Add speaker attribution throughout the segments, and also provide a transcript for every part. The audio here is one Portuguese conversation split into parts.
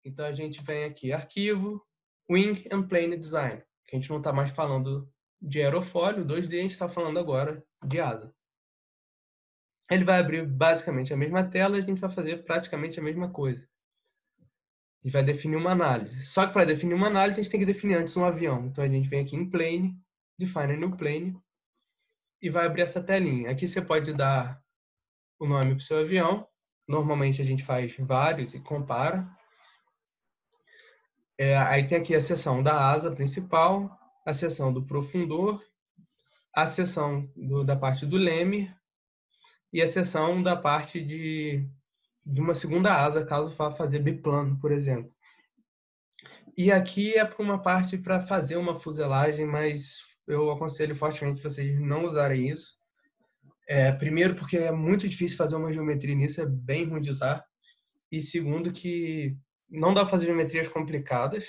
Speaker 1: Então a gente vem aqui, arquivo, Wing and Plane Design, que a gente não está mais falando de aerofólio, 2D, a gente está falando agora de asa. Ele vai abrir basicamente a mesma tela e a gente vai fazer praticamente a mesma coisa. A gente vai definir uma análise. Só que para definir uma análise, a gente tem que definir antes um avião. Então a gente vem aqui em Plane, define a new plane, e vai abrir essa telinha. Aqui você pode dar o nome para o seu avião. Normalmente a gente faz vários e compara. Aí tem aqui a seção da asa principal, a seção do profundor, a seção da parte do leme e a seção da parte de uma segunda asa, caso vá fazer biplano, por exemplo. E aqui é para uma parte para fazer uma fuselagem, mas eu aconselho fortemente vocês não usarem isso. Primeiro, porque é muito difícil fazer uma geometria nisso, é bem ruim de usar. E segundo, que não dá para fazer geometrias complicadas,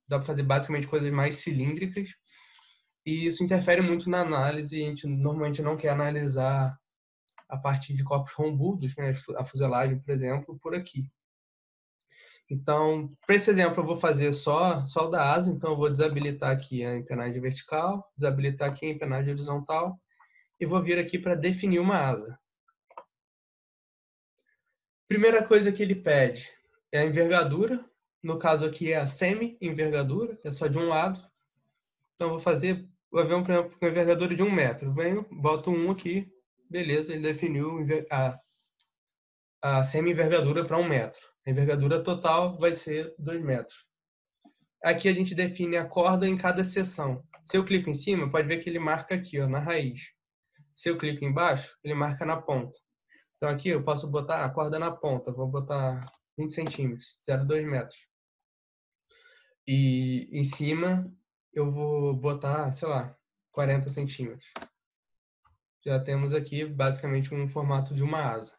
Speaker 1: dá para fazer basicamente coisas mais cilíndricas. E isso interfere muito na análise. A gente normalmente não quer analisar a parte de corpos rombudos, né, a fuselagem, por exemplo, por aqui. Então, para esse exemplo, eu vou fazer só o da asa. Então, eu vou desabilitar aqui a empenagem vertical, desabilitar aqui a empenagem horizontal e vou vir aqui para definir uma asa. Primeira coisa que ele pede é a envergadura. No caso aqui é a semi-envergadura, é só de um lado. Então, eu vou fazer o avião, por exemplo, com envergadura de 1 metro. Venho, boto 1 aqui, beleza, ele definiu a semi-envergadura para 1 metro. A envergadura total vai ser 2 metros. Aqui a gente define a corda em cada seção. Se eu clico em cima, pode ver que ele marca aqui, ó, na raiz. Se eu clico embaixo, ele marca na ponta. Então aqui eu posso botar a corda na ponta. Vou botar 20 centímetros, 0,2 metros. E em cima eu vou botar, sei lá, 40 centímetros. Já temos aqui basicamente um formato de uma asa.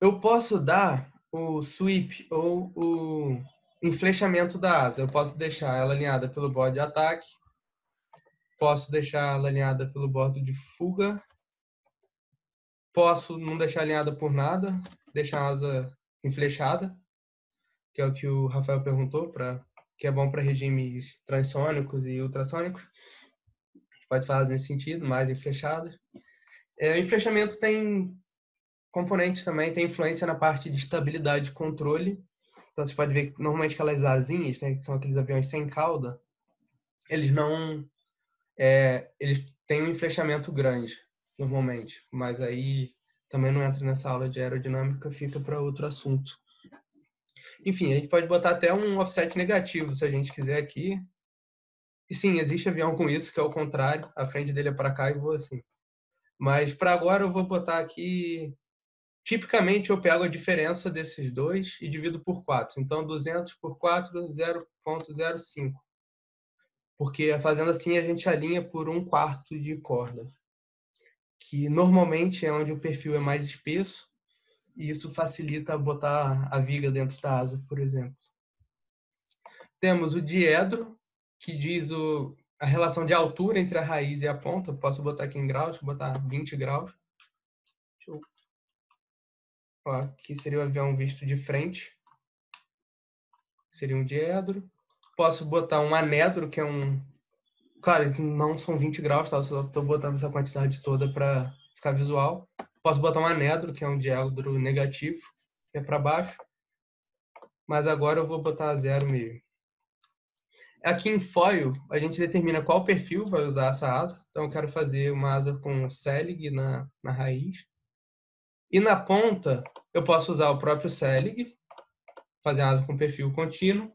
Speaker 1: Eu posso dar o sweep ou o enflechamento da asa. Eu posso deixar ela alinhada pelo bordo de ataque, posso deixar ela alinhada pelo bordo de fuga, posso não deixar alinhada por nada, deixar a asa enflechada, que é o que o Rafael perguntou, que é bom para regimes transônicos e ultrassônicos. Pode fazer nesse sentido, mais enflechadas. O enflechamento tem componentes também, tem influência na parte de estabilidade e controle. Então você pode ver que normalmente aquelas asinhas, né, que são aqueles aviões sem cauda, eles não... eles têm um enflechamento grande, normalmente. Mas aí também não entra nessa aula de aerodinâmica, fica para outro assunto. Enfim, a gente pode botar até um offset negativo, se a gente quiser aqui. E sim, existe avião com isso, que é o contrário. A frente dele é para cá e voa assim. Mas para agora eu vou botar aqui... Tipicamente eu pego a diferença desses dois e divido por 4. Então 200 por 4, 0,05. Porque fazendo assim a gente alinha por 1/4 de corda, que normalmente é onde o perfil é mais espesso, e isso facilita botar a viga dentro da asa, por exemplo. Temos o diedro, que diz a relação de altura entre a raiz e a ponta. Posso botar aqui em graus, vou botar 20 graus. Aqui seria o avião visto de frente. Seria um diedro. Posso botar um anedro, que é um... Claro, não são 20 graus, tá? Eu só estou botando essa quantidade toda para ficar visual. Posso botar um anedro, que é um diedro negativo, que é para baixo. Mas agora eu vou botar 0 mesmo. Aqui em foil, a gente determina qual perfil vai usar essa asa. Então eu quero fazer uma asa com Selig na raiz. E na ponta, eu posso usar o próprio Selig, fazer a asa com perfil contínuo.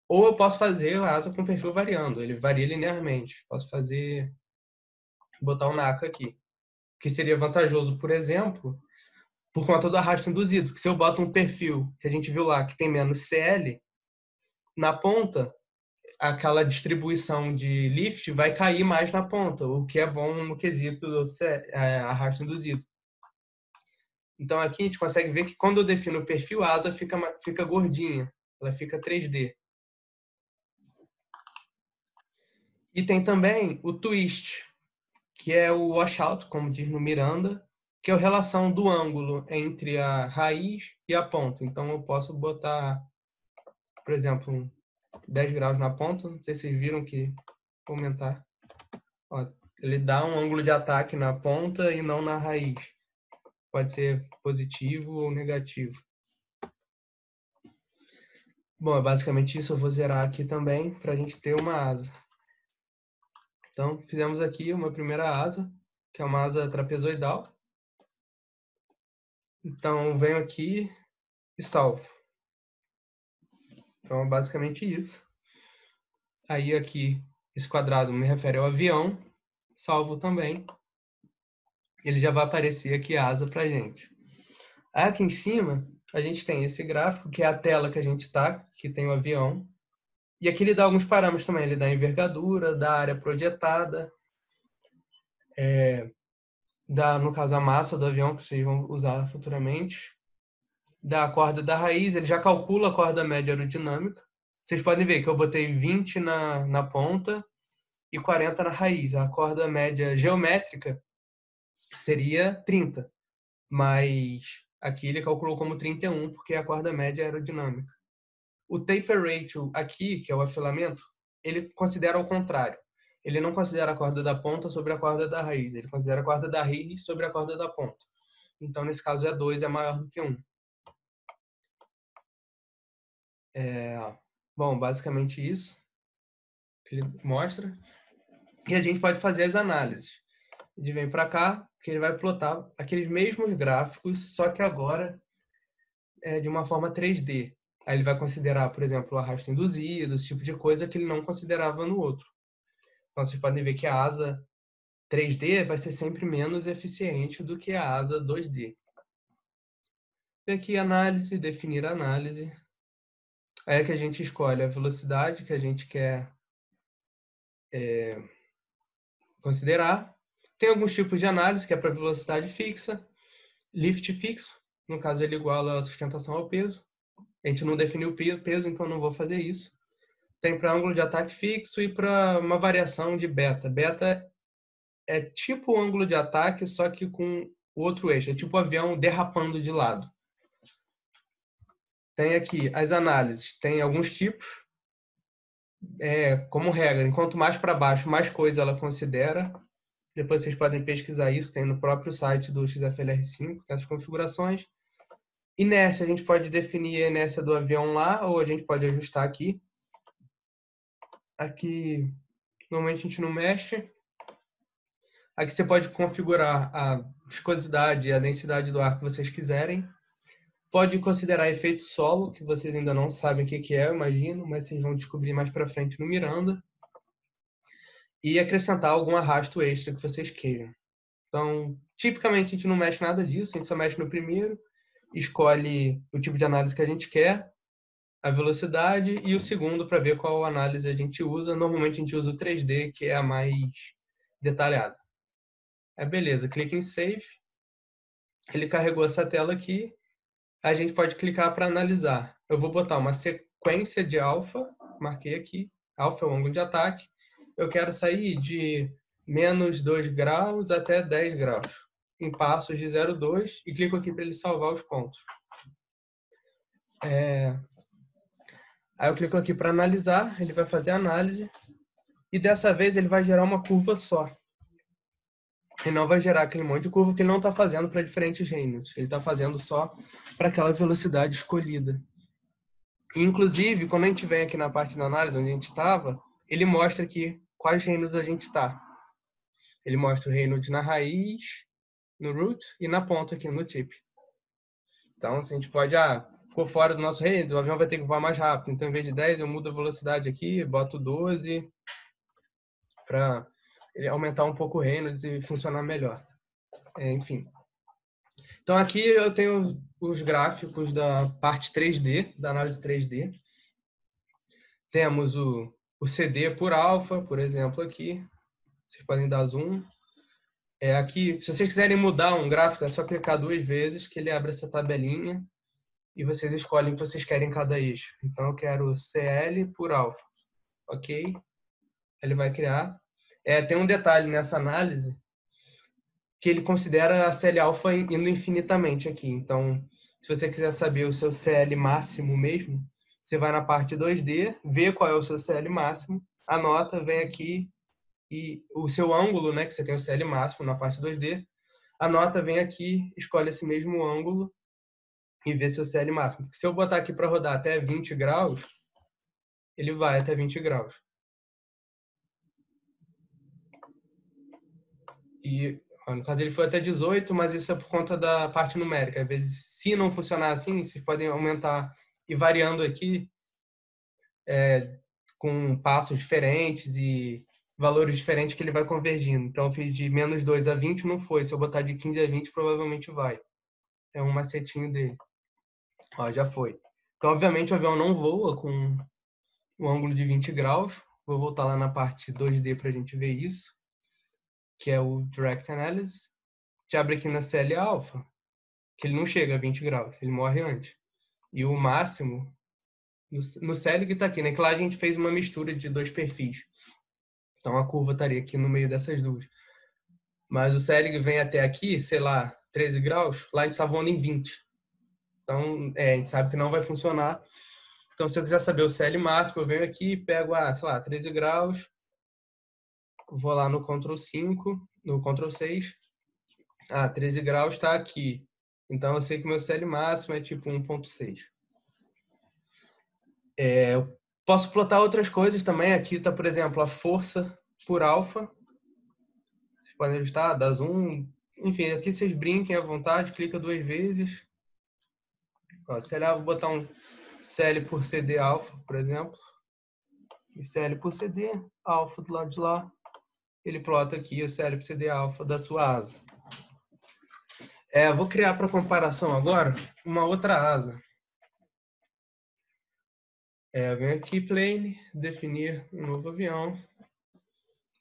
Speaker 1: Ou eu posso fazer a asa com perfil variando. Ele varia linearmente. Posso botar um NACA aqui. Que seria vantajoso, por exemplo, por conta do arrasto induzido. Porque se eu boto um perfil, que a gente viu lá, que tem menos CL, na ponta, aquela distribuição de lift vai cair mais na ponta, o que é bom no quesito do arrasto induzido. Então aqui a gente consegue ver que quando eu defino o perfil, a asa fica gordinha, ela fica 3D. E tem também o twist, que é o washout, como diz no Miranda, que é a relação do ângulo entre a raiz e a ponta. Então, eu posso botar, por exemplo, 10 graus na ponta. Não sei se vocês viram que vou aumentar. Ó, ele dá um ângulo de ataque na ponta e não na raiz. Pode ser positivo ou negativo. Bom, é basicamente isso. Eu vou zerar aqui também para a gente ter uma asa. Então, fizemos aqui uma primeira asa, que é uma asa trapezoidal. Então, eu venho aqui e salvo. Então, é basicamente isso. Aí aqui, esse quadrado me refere ao avião. Salvo também. Ele já vai aparecer aqui a asa para a gente. Aqui em cima, a gente tem esse gráfico, que é a tela que a gente está, que tem o avião. E aqui ele dá alguns parâmetros também. Ele dá a envergadura, dá a área projetada, dá, no caso, a massa do avião, que vocês vão usar futuramente. Dá a corda da raiz, ele já calcula a corda média aerodinâmica. Vocês podem ver que eu botei 20 na ponta e 40 na raiz. A corda média geométrica seria 30, mas aqui ele calculou como 31, porque a corda média é aerodinâmica. O taper ratio aqui, que é o afilamento, ele considera ao contrário. Ele não considera a corda da ponta sobre a corda da raiz, ele considera a corda da raiz sobre a corda da ponta. Então, nesse caso, é 2, é maior do que 1. Bom, basicamente isso que ele mostra. E a gente pode fazer as análises. A gente vem para cá, que ele vai plotar aqueles mesmos gráficos, só que agora de uma forma 3D. Aí ele vai considerar, por exemplo, o arrasto induzido, esse tipo de coisa que ele não considerava no outro. Então, vocês podem ver que a asa 3D vai ser sempre menos eficiente do que a asa 2D. E aqui, análise, definir a análise. Aí é que a gente escolhe a velocidade que a gente quer considerar. Tem alguns tipos de análise, que é para velocidade fixa, lift fixo, no caso ele iguala a sustentação ao peso. A gente não definiu o peso, então não vou fazer isso. Tem para ângulo de ataque fixo e para uma variação de beta. Beta é tipo o ângulo de ataque, só que com outro eixo. É tipo o avião derrapando de lado. Tem aqui as análises. Tem alguns tipos. Como regra, enquanto mais para baixo, mais coisa ela considera. Depois vocês podem pesquisar isso. Tem no próprio site do XFLR5, essas configurações. Inércia, a gente pode definir a inércia do avião lá, ou a gente pode ajustar aqui. Aqui, normalmente a gente não mexe. Aqui você pode configurar a viscosidade e a densidade do ar que vocês quiserem. Pode considerar efeito solo, que vocês ainda não sabem o que é, eu imagino, mas vocês vão descobrir mais para frente no Miranda. E acrescentar algum arrasto extra que vocês queiram. Então, tipicamente a gente não mexe nada disso, a gente só mexe no primeiro, escolhe o tipo de análise que a gente quer, a velocidade, e o segundo para ver qual análise a gente usa. Normalmente a gente usa o 3D, que é a mais detalhada. Beleza, clica em Save. Ele carregou essa tela aqui. A gente pode clicar para analisar. Eu vou botar uma sequência de alfa, marquei aqui. Alfa é o ângulo de ataque. Eu quero sair de menos 2 graus até 10 graus, em passos de 0,2, e clico aqui para ele salvar os pontos. Aí eu clico aqui para analisar, ele vai fazer a análise, e dessa vez ele vai gerar uma curva só. E não vai gerar aquele monte de curva que ele não está fazendo para diferentes reinos. Ele está fazendo só para aquela velocidade escolhida. E, inclusive, quando a gente vem aqui na parte da análise onde a gente estava, ele mostra aqui quais reinos a gente está. Ele mostra o reino na raiz, no root, e na ponta aqui no tip. Então, assim, a gente pode, ficou fora do nosso reino, o avião vai ter que voar mais rápido. Então, em vez de 10, eu mudo a velocidade aqui, boto 12, para ele aumentar um pouco o reino e funcionar melhor. Enfim. Então, aqui eu tenho os gráficos da parte 3D, da análise 3D. Temos o CD por alfa, por exemplo, aqui. Vocês podem dar zoom. Aqui, se vocês quiserem mudar um gráfico, é só clicar 2 vezes que ele abre essa tabelinha e vocês escolhem o que vocês querem em cada eixo. Então, eu quero CL por alfa. Ok? Ele vai criar. Tem um detalhe nessa análise, que ele considera a CL alfa indo infinitamente aqui. Então, se você quiser saber o seu CL máximo mesmo, você vai na parte 2D, vê qual é o seu CL máximo, anota, vem aqui e o seu ângulo, né, que você tem o CL máximo na parte 2D, anota, vem aqui, escolhe esse mesmo ângulo e vê seu CL máximo. Porque se eu botar aqui para rodar até 20 graus, ele vai até 20 graus. E no caso ele foi até 18, mas isso é por conta da parte numérica. Às vezes, se não funcionar assim, vocês podem aumentar e variando aqui com passos diferentes e valores diferentes que ele vai convergindo. Então, eu fiz de menos 2 a 20, não foi. Se eu botar de 15 a 20, provavelmente vai. É um macetinho dele. Ó, já foi. Então, obviamente, o avião não voa com um ângulo de 20 graus. Vou voltar lá na parte 2D para a gente ver isso, que é o Direct Analysis. Te abre aqui na CL alfa, que ele não chega a 20 graus, ele morre antes. E o máximo, no CL está aqui, né? Que lá a gente fez uma mistura de dois perfis. Então a curva estaria aqui no meio dessas duas. Mas o CL vem até aqui, sei lá, 13 graus, lá a gente está voando em 20. Então, a gente sabe que não vai funcionar. Então, se eu quiser saber o CL máximo, eu venho aqui, pego, sei lá, 13 graus, vou lá no Ctrl 5, no Ctrl 6. 13 graus está aqui. Então, eu sei que meu CL máximo é tipo 1.6. Eu posso plotar outras coisas também. Aqui está, por exemplo, a força por alfa. Vocês podem ajustar, dá zoom. Enfim, aqui vocês brinquem à vontade, clica 2 vezes. Ó, se eu vou botar um CL por CD alfa, por exemplo. E CL por CD alfa do lado de lá. Ele plota aqui o CL por CD alfa da sua asa. Vou criar para comparação agora uma outra asa. Venho aqui, plane, definir um novo avião.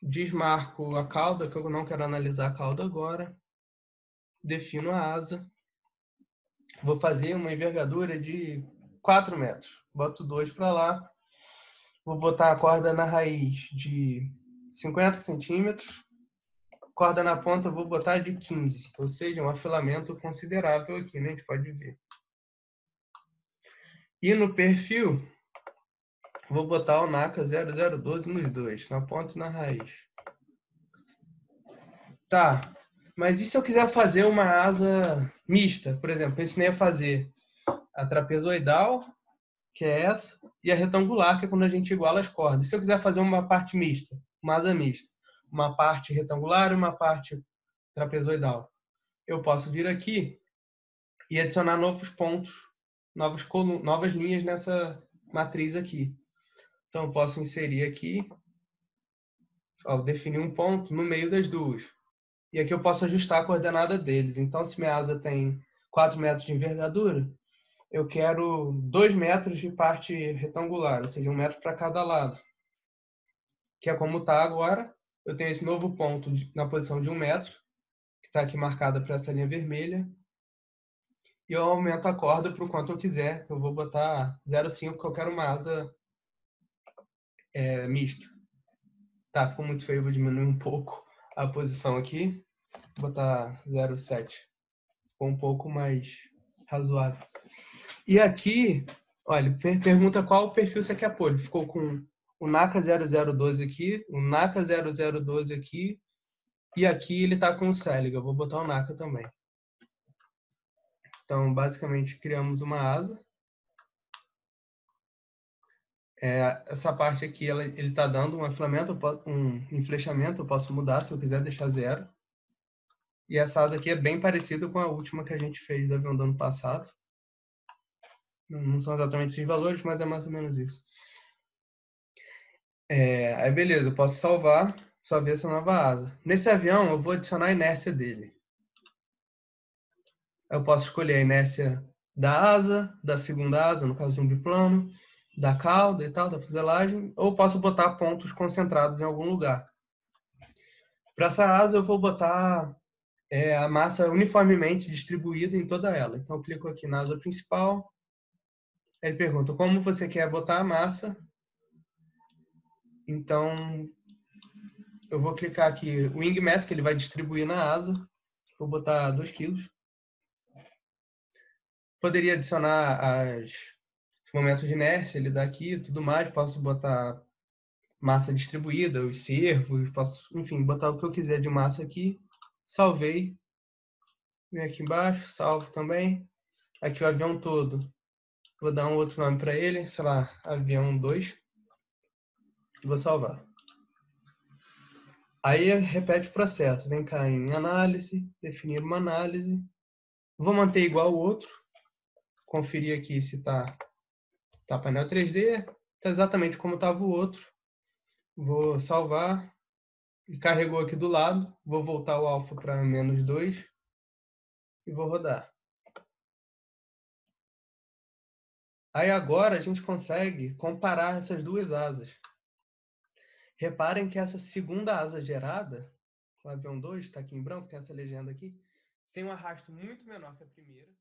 Speaker 1: Desmarco a cauda, que eu não quero analisar a cauda agora. Defino a asa. Vou fazer uma envergadura de 4 metros. Boto 2 para lá. Vou botar a corda na raiz de 50 centímetros. Corda na ponta eu vou botar de 15. Ou seja, um afilamento considerável aqui, né? A gente pode ver. E no perfil, vou botar o NACA 0012 nos dois, na ponta e na raiz. Tá, mas e se eu quiser fazer uma asa mista? Por exemplo, eu ensinei a fazer a trapezoidal, que é essa, e a retangular, que é quando a gente iguala as cordas. Se eu quiser fazer uma parte mista, uma asa mista, uma parte retangular e uma parte trapezoidal, eu posso vir aqui e adicionar novos pontos, novas linhas nessa matriz aqui. Então, eu posso inserir aqui, definir um ponto no meio das duas. E aqui eu posso ajustar a coordenada deles. Então, se minha asa tem 4 metros de envergadura, eu quero 2 metros de parte retangular, ou seja, 1 metro para cada lado. Que é como está agora. Eu tenho esse novo ponto na posição de 1 metro, que está aqui marcada para essa linha vermelha. E eu aumento a corda para o quanto eu quiser. Eu vou botar 0,5, porque eu quero uma asa mista. Tá, ficou muito feio, vou diminuir um pouco a posição aqui. Vou botar 0,7. Ficou um pouco mais razoável. E aqui, olha, pergunta qual perfil você quer pôr. Ele ficou com o NACA 0012 aqui, o NACA 0012 aqui, e aqui ele está com o Celiga. Eu vou botar o NACA também. Então, basicamente, criamos uma asa. Essa parte aqui, ele está dando um inflechamento, eu posso mudar se eu quiser deixar 0. E essa asa aqui é bem parecida com a última que a gente fez do avião do ano passado. Não são exatamente esses valores, mas é mais ou menos isso. Aí beleza, eu posso salvar essa nova asa. Nesse avião, eu vou adicionar a inércia dele. Eu posso escolher a inércia da asa, da segunda asa, no caso de um biplano, da cauda e tal, da fuselagem, ou posso botar pontos concentrados em algum lugar. Para essa asa, eu vou botar a massa uniformemente distribuída em toda ela. Então, eu clico aqui na asa principal. Ele pergunta como você quer botar a massa. Então, eu vou clicar aqui o Wing Mass, que ele vai distribuir na asa. Vou botar 2 quilos. Poderia adicionar os momentos de inércia, ele daqui e tudo mais. Posso botar massa distribuída, os servos, posso, enfim, botar o que eu quiser de massa aqui. Salvei. Vem aqui embaixo, salvo também. Aqui o avião todo. Vou dar um outro nome para ele, sei lá, avião 2. Vou salvar. Aí repete o processo. Vem cá em análise, definir uma análise. Vou manter igual o outro. Conferir aqui se tá painel 3D. Tá exatamente como estava o outro. Vou salvar. Carregou aqui do lado. Vou voltar o alfa para -2 e vou rodar. Aí agora a gente consegue comparar essas duas asas. Reparem que essa segunda asa gerada, o avião 2, está aqui em branco, tem essa legenda aqui, tem um arrasto muito menor que a primeira.